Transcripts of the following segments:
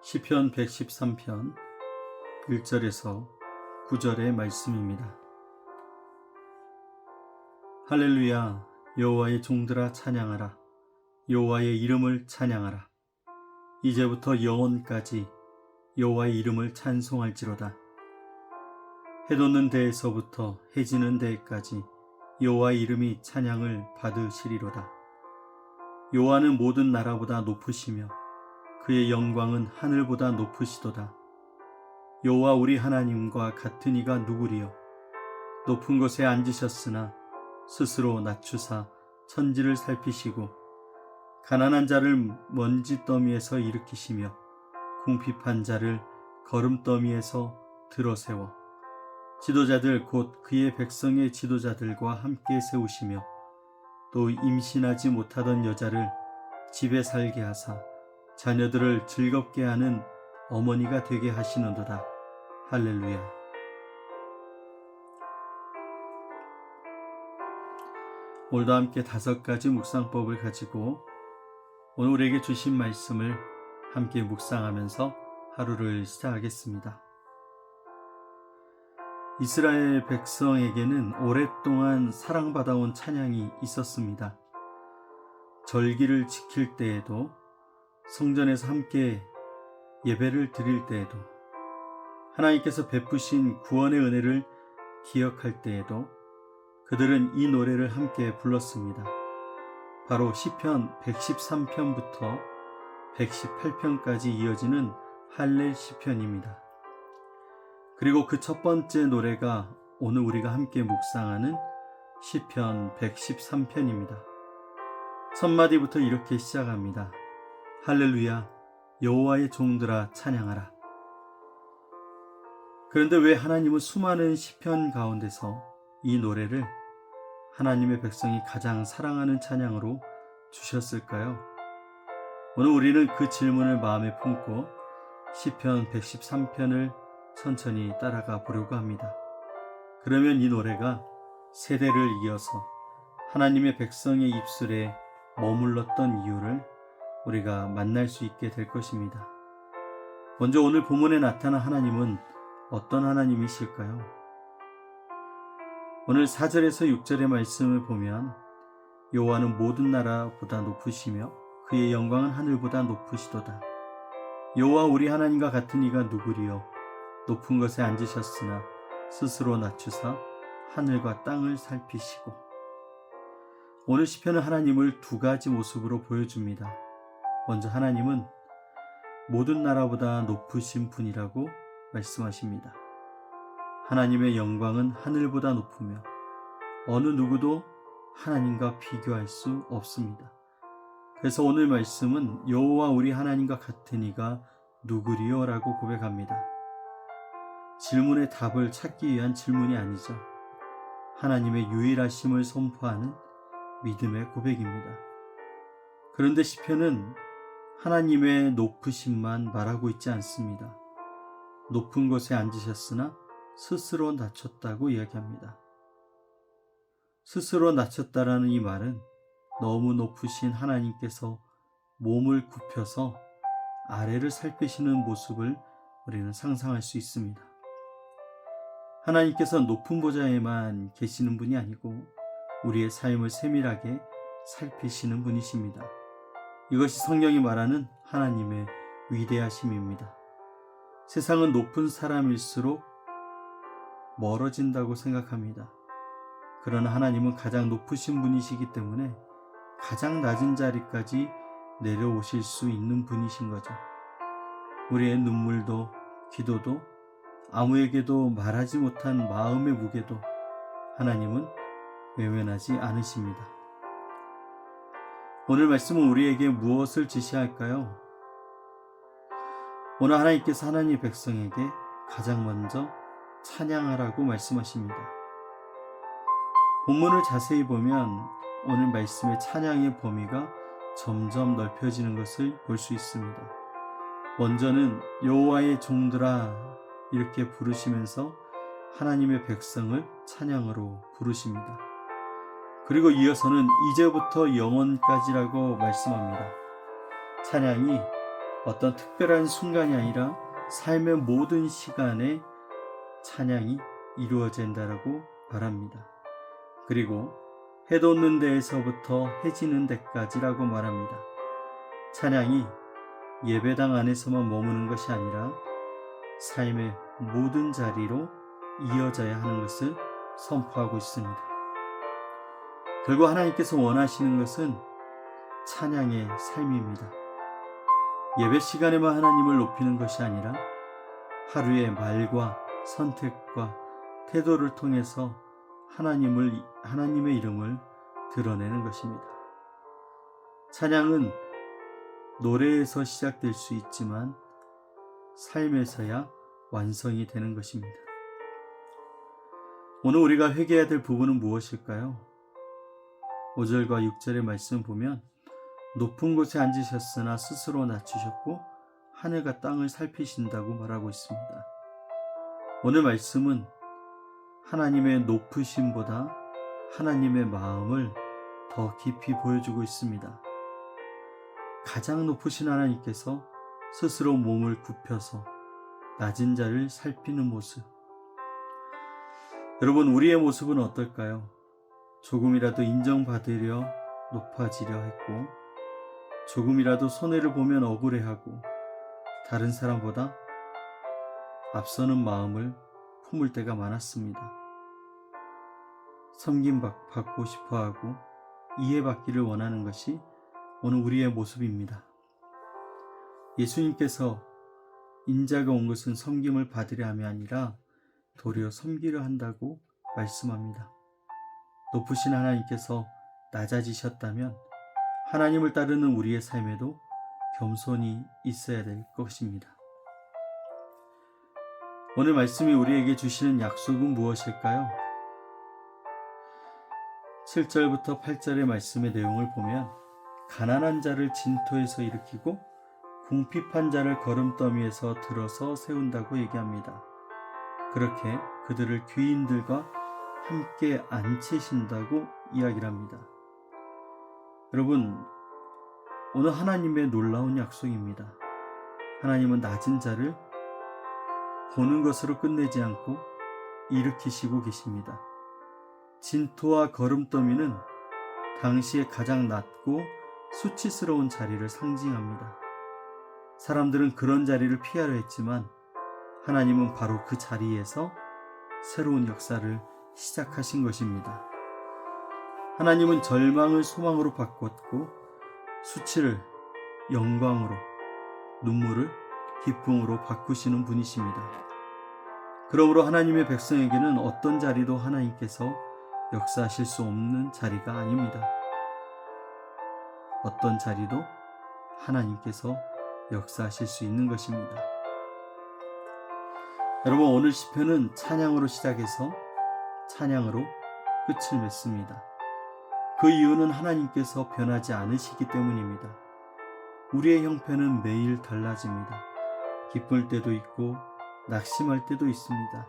시편 113편 1절에서 9절의 말씀입니다. 할렐루야. 여호와의 종들아 찬양하라. 여호와의 이름을 찬양하라. 이제부터 영원까지 여호와의 이름을 찬송할지로다. 해 돋는 데에서부터 해 지는 데까지 여호와의 이름이 찬양을 받으시리로다. 여호와는 모든 나라보다 높으시며 그의 영광은 하늘보다 높으시도다. 여호와 우리 하나님과 같은 이가 누구리요? 높은 곳에 앉으셨으나 스스로 낮추사 천지를 살피시고 가난한 자를 먼지더미에서 일으키시며 궁핍한 자를 거름더미에서 들어세워 지도자들 곧 그의 백성의 지도자들과 함께 세우시며 또 임신하지 못하던 여자를 집에 살게 하사 자녀들을 즐겁게 하는 어머니가 되게 하시는도다. 할렐루야. 오늘도 함께 5가지 묵상법을 가지고 오늘 우리에게 주신 말씀을 함께 묵상하면서 하루를 시작하겠습니다. 이스라엘 백성에게는 오랫동안 사랑받아온 찬양이 있었습니다. 절기를 지킬 때에도, 성전에서 함께 예배를 드릴 때에도, 하나님께서 베푸신 구원의 은혜를 기억할 때에도 그들은 이 노래를 함께 불렀습니다. 바로 시편 113편부터 118편까지 이어지는 할렐 시편입니다. 그리고 그 첫 번째 노래가 오늘 우리가 함께 묵상하는 시편 113편입니다. 첫 마디부터 이렇게 시작합니다. 할렐루야, 여호와의 종들아 찬양하라. 그런데 왜 하나님은 수많은 시편 가운데서 이 노래를 하나님의 백성이 가장 사랑하는 찬양으로 주셨을까요? 오늘 우리는 그 질문을 마음에 품고 시편 113편을 천천히 따라가 보려고 합니다. 그러면 이 노래가 세대를 이어서 하나님의 백성의 입술에 머물렀던 이유를 우리가 만날 수 있게 될 것입니다. 먼저 오늘 본문에 나타난 하나님은 어떤 하나님이실까요? 오늘 4절에서 6절의 말씀을 보면 여호와는 모든 나라보다 높으시며 그의 영광은 하늘보다 높으시도다. 여호와 우리 하나님과 같은 이가 누구리요? 높은 것에 앉으셨으나 스스로 낮추사 하늘과 땅을 살피시고. 오늘 시편은 하나님을 2가지 모습으로 보여줍니다. 먼저 하나님은 모든 나라보다 높으신 분이라고 말씀하십니다. 하나님의 영광은 하늘보다 높으며 어느 누구도 하나님과 비교할 수 없습니다. 그래서 오늘 말씀은 여호와 우리 하나님과 같은 이가 누구리요? 라고 고백합니다. 질문의 답을 찾기 위한 질문이 아니죠. 하나님의 유일하심을 선포하는 믿음의 고백입니다. 그런데 시편은 하나님의 높으심만 말하고 있지 않습니다. 높은 곳에 앉으셨으나 스스로 낮췄다고 이야기합니다. 스스로 낮췄다라는 이 말은 너무 높으신 하나님께서 몸을 굽혀서 아래를 살피시는 모습을 우리는 상상할 수 있습니다. 하나님께서 높은 보좌에만 계시는 분이 아니고 우리의 삶을 세밀하게 살피시는 분이십니다. 이것이 성경이 말하는 하나님의 위대하심입니다. 세상은 높은 사람일수록 멀어진다고 생각합니다. 그러나 하나님은 가장 높으신 분이시기 때문에 가장 낮은 자리까지 내려오실 수 있는 분이신 거죠. 우리의 눈물도 기도도 아무에게도 말하지 못한 마음의 무게도 하나님은 외면하지 않으십니다. 오늘 말씀은 우리에게 무엇을 지시할까요? 오늘 하나님께서 하나님의 백성에게 가장 먼저 찬양하라고 말씀하십니다. 본문을 자세히 보면 오늘 말씀의 찬양의 범위가 점점 넓혀지는 것을 볼 수 있습니다. 먼저는 여호와의 종들아 이렇게 부르시면서 하나님의 백성을 찬양으로 부르십니다. 그리고 이어서는 이제부터 영원까지라고 말씀합니다. 찬양이 어떤 특별한 순간이 아니라 삶의 모든 시간에 찬양이 이루어진다라고 말합니다. 그리고 해 돋는 데에서부터 해 지는 데까지라고 말합니다. 찬양이 예배당 안에서만 머무는 것이 아니라 삶의 모든 자리로 이어져야 하는 것을 선포하고 있습니다. 결국 하나님께서 원하시는 것은 찬양의 삶입니다. 예배 시간에만 하나님을 높이는 것이 아니라 하루의 말과 선택과 태도를 통해서 하나님의 이름을 드러내는 것입니다. 찬양은 노래에서 시작될 수 있지만 삶에서야 완성이 되는 것입니다. 오늘 우리가 회개해야 될 부분은 무엇일까요? 5절과 6절의 말씀 보면 높은 곳에 앉으셨으나 스스로 낮추셨고 하늘과 땅을 살피신다고 말하고 있습니다. 오늘 말씀은 하나님의 높으심보다 하나님의 마음을 더 깊이 보여주고 있습니다. 가장 높으신 하나님께서 스스로 몸을 굽혀서 낮은 자를 살피는 모습. 여러분, 우리의 모습은 어떨까요? 조금이라도 인정받으려 높아지려 했고, 조금이라도 손해를 보면 억울해하고, 다른 사람보다 앞서는 마음을 품을 때가 많았습니다. 섬김받고 싶어하고 이해받기를 원하는 것이 오늘 우리의 모습입니다. 예수님께서 인자가 온 것은 섬김을 받으려 함이 아니라 도리어 섬기려 한다고 말씀합니다. 높으신 하나님께서 낮아지셨다면 하나님을 따르는 우리의 삶에도 겸손이 있어야 될 것입니다. 오늘 말씀이 우리에게 주시는 약속은 무엇일까요? 7절부터 8절의 말씀의 내용을 보면 가난한 자를 진토에서 일으키고 궁핍한 자를 거름더미에서 들어서 세운다고 얘기합니다. 그렇게 그들을 귀인들과 함께 앉히신다고 이야기를 합니다. 여러분, 오늘 하나님의 놀라운 약속입니다. 하나님은 낮은 자를 보는 것으로 끝내지 않고 일으키시고 계십니다. 진토와 거름더미는 당시에 가장 낮고 수치스러운 자리를 상징합니다. 사람들은 그런 자리를 피하려 했지만 하나님은 바로 그 자리에서 새로운 역사를 시작하신 것입니다. 하나님은 절망을 소망으로 바꿨고 수치를 영광으로, 눈물을 기쁨으로 바꾸시는 분이십니다. 그러므로 하나님의 백성에게는 어떤 자리도 하나님께서 역사하실 수 없는 자리가 아닙니다. 어떤 자리도 하나님께서 역사하실 수 있는 것입니다. 여러분, 오늘 시편은 찬양으로 시작해서 찬양으로 끝을 맺습니다. 그 이유는 하나님께서 변하지 않으시기 때문입니다. 우리의 형편은 매일 달라집니다. 기쁠 때도 있고 낙심할 때도 있습니다.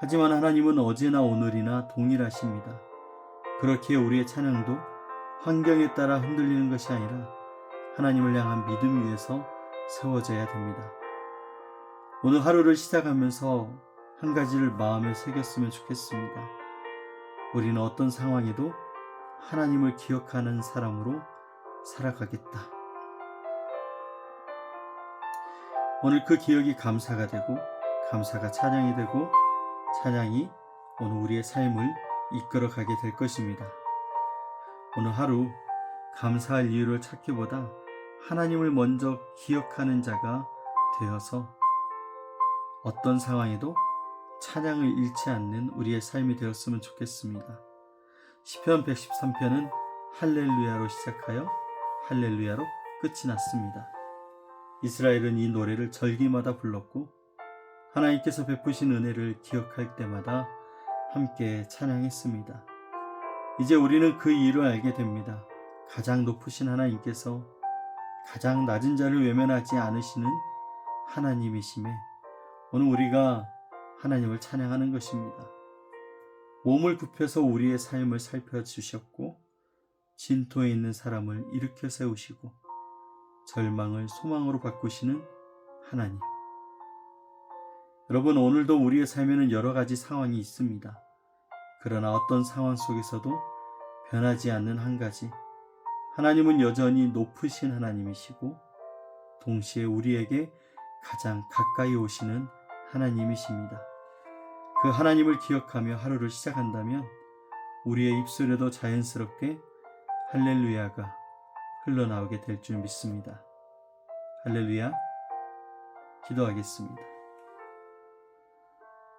하지만 하나님은 어제나 오늘이나 동일하십니다. 그렇기에 우리의 찬양도 환경에 따라 흔들리는 것이 아니라 하나님을 향한 믿음 위에서 세워져야 됩니다. 오늘 하루를 시작하면서 한 가지를 마음에 새겼으면 좋겠습니다. 우리는 어떤 상황에도 하나님을 기억하는 사람으로 살아가겠다. 오늘 그 기억이 감사가 되고, 감사가 찬양이 되고, 찬양이 오늘 우리의 삶을 이끌어가게 될 것입니다. 오늘 하루 감사할 이유를 찾기보다 하나님을 먼저 기억하는 자가 되어서 어떤 상황에도 찬양을 잃지 않는 우리의 삶이 되었으면 좋겠습니다. 시편 113편은 할렐루야로 시작하여 할렐루야로 끝이 났습니다. 이스라엘은 이 노래를 절기마다 불렀고 하나님께서 베푸신 은혜를 기억할 때마다 함께 찬양했습니다. 이제 우리는 그 이유를 알게 됩니다. 가장 높으신 하나님께서 가장 낮은 자를 외면하지 않으시는 하나님이심에 오늘 우리가 하나님을 찬양하는 것입니다. 몸을 굽혀서 우리의 삶을 살펴주셨고 진토에 있는 사람을 일으켜 세우시고 절망을 소망으로 바꾸시는 하나님. 여러분, 오늘도 우리의 삶에는 여러 가지 상황이 있습니다. 그러나 어떤 상황 속에서도 변하지 않는 한 가지, 하나님은 여전히 높으신 하나님이시고 동시에 우리에게 가장 가까이 오시는 하나님이십니다. 그 하나님을 기억하며 하루를 시작한다면 우리의 입술에도 자연스럽게 할렐루야가 흘러나오게 될 줄 믿습니다. 할렐루야. 기도하겠습니다.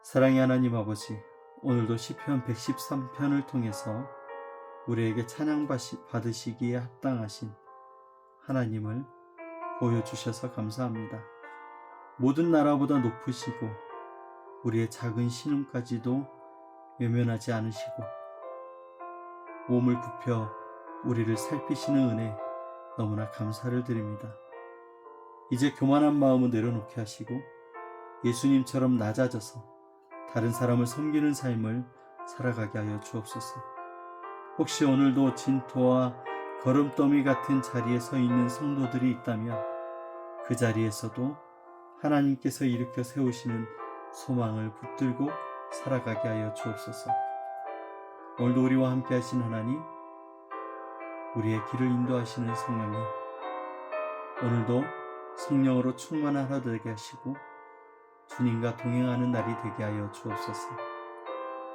사랑의 하나님 아버지, 오늘도 시편 113편을 통해서 우리에게 찬양 받으시기에 합당하신 하나님을 보여주셔서 감사합니다. 모든 나라보다 높으시고 우리의 작은 신음까지도 외면하지 않으시고 몸을 굽혀 우리를 살피시는 은혜 너무나 감사를 드립니다. 이제 교만한 마음은 내려놓게 하시고 예수님처럼 낮아져서 다른 사람을 섬기는 삶을 살아가게 하여 주옵소서. 혹시 오늘도 진토와 거름더미 같은 자리에 서 있는 성도들이 있다면 그 자리에서도 하나님께서 일으켜 세우시는 소망을 붙들고 살아가게 하여 주옵소서. 오늘도 우리와 함께 하신 하나님, 우리의 길을 인도하시는 성령님, 오늘도 성령으로 충만한 하루 되게 하시고 주님과 동행하는 날이 되게 하여 주옵소서.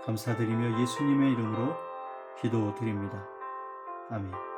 감사드리며 예수님의 이름으로 기도드립니다. 아멘.